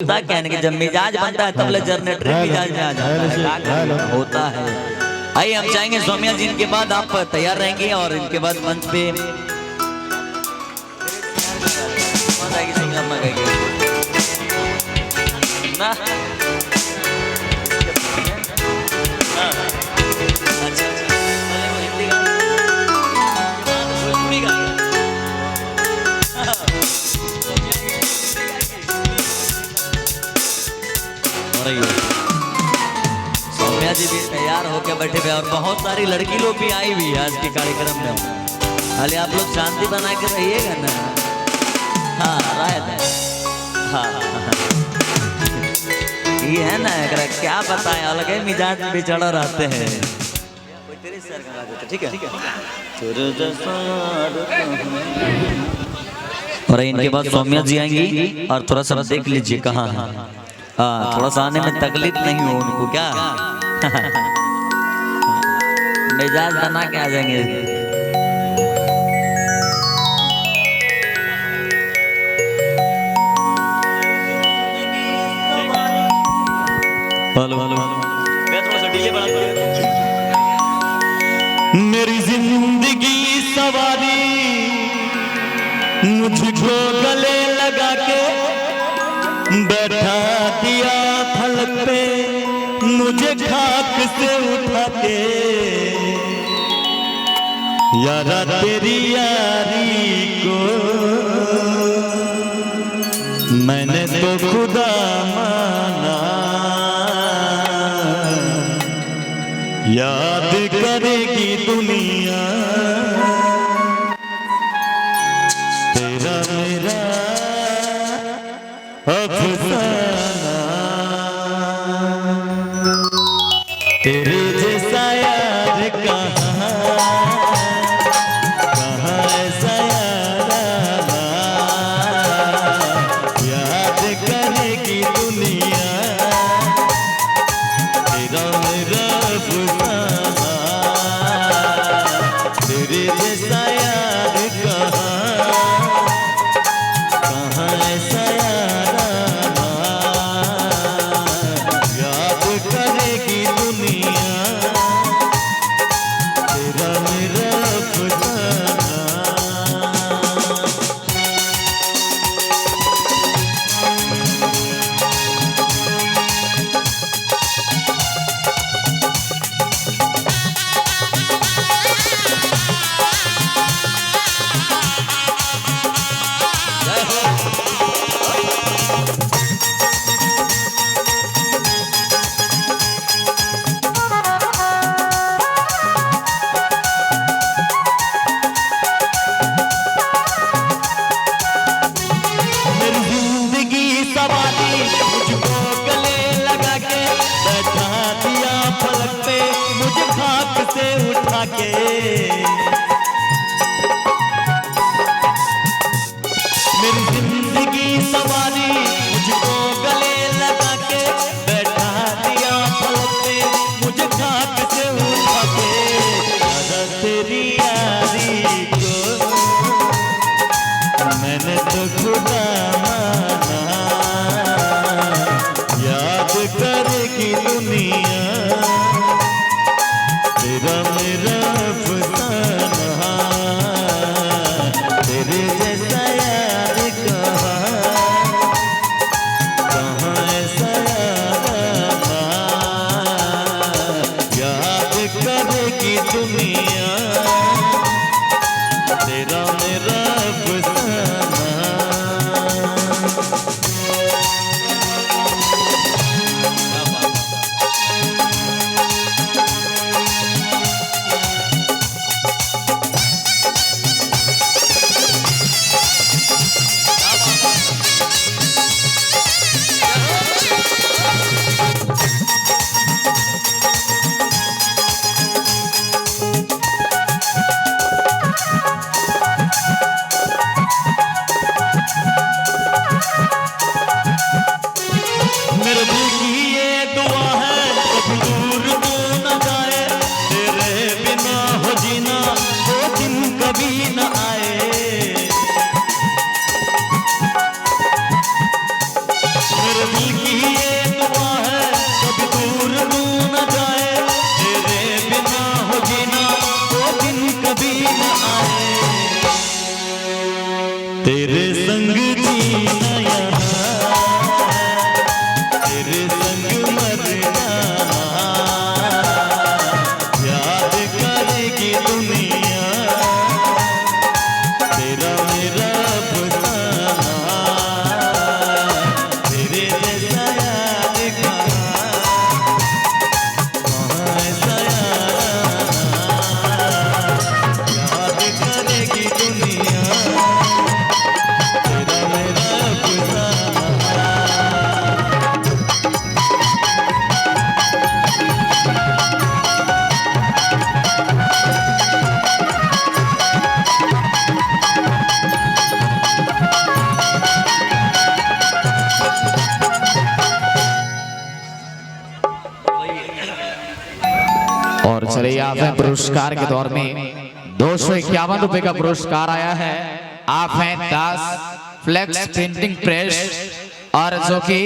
होता क्या है कि जब मिजाज बनता है तब ले जनरेटर मिजाज में आ जाता है, होता है। आइए हम चाहेंगे सौम्या जी, इनके बाद आप तैयार रहेंगे और इनके बाद मंच पे ना सौम्या जी भी तैयार होकर बैठे हुए और बहुत सारी लड़की लोग भी आई हुई है आज के कार्यक्रम में। खाली आप लोग शांति बना के रहिएगा ना। हाँ राय हाँ ये है ना, क्या बताएं, अलग ही मिजाज में बिछड़ा रहते हैं। ठीक है और इनके बाद सौम्या जी आएंगी और थोड़ा सा देख लीजिए कहाँ है। हाँ थोड़ा सा आने में तकलीफ नहीं हो उनको, क्या मिजाज बना के आ जाएंगे। हेलो हेलो मैं थोड़ा सा डीजे बढ़ा दूं। मेरी जिंदगी सवारी मुझको गले लगा के बैठा दिया फलक पे, मुझे खाक से उठा के। यारा तेरी यारी को मैंने तो खुदा माना, याद करेगी दुनिया तेरा मेरा अफसाना। तेरे जैसा यार कहाँ ऐसा यार याद करेगी दुनिया तेरा मेरा अफसाना। तेरे जैसा यार कहाँ ऐसा याद करेगी दुनिया तेरा मेरा अफसाना। उठा के मेरी जिंदगी सवारी मुझको गले लगा के बैठा दिया फलक पे, मुझे खाक से उठा के। तेरी यारी को मैंने तो खुदा माना, याद करेगी दुनिया तेरा मेरा अफसाना। तेरे जैसा यार कहाँ ऐसा याद करेगी दुनिया तेरा मेरा अफसाना। दिल की ये दुआ है कभी दूर तू न जाए, तेरे बिना हो जीना वो दिन कभी न आए, तेरे संग जीना यहाँ, तेरे संग मरना, याद करेगी दुनिया तेरा मेरा अफसाना, तेरे जैसा यार कहाँ ऐसा याद करेगी दुनिया तेरा मेरा अफसाना। और चलिए यहाँ पे पुरस्कार के दौर में 251 रुपए का पुरस्कार आया है। आप हैं दास फ्लेक्स प्रिंटिंग प्रेस और जो कि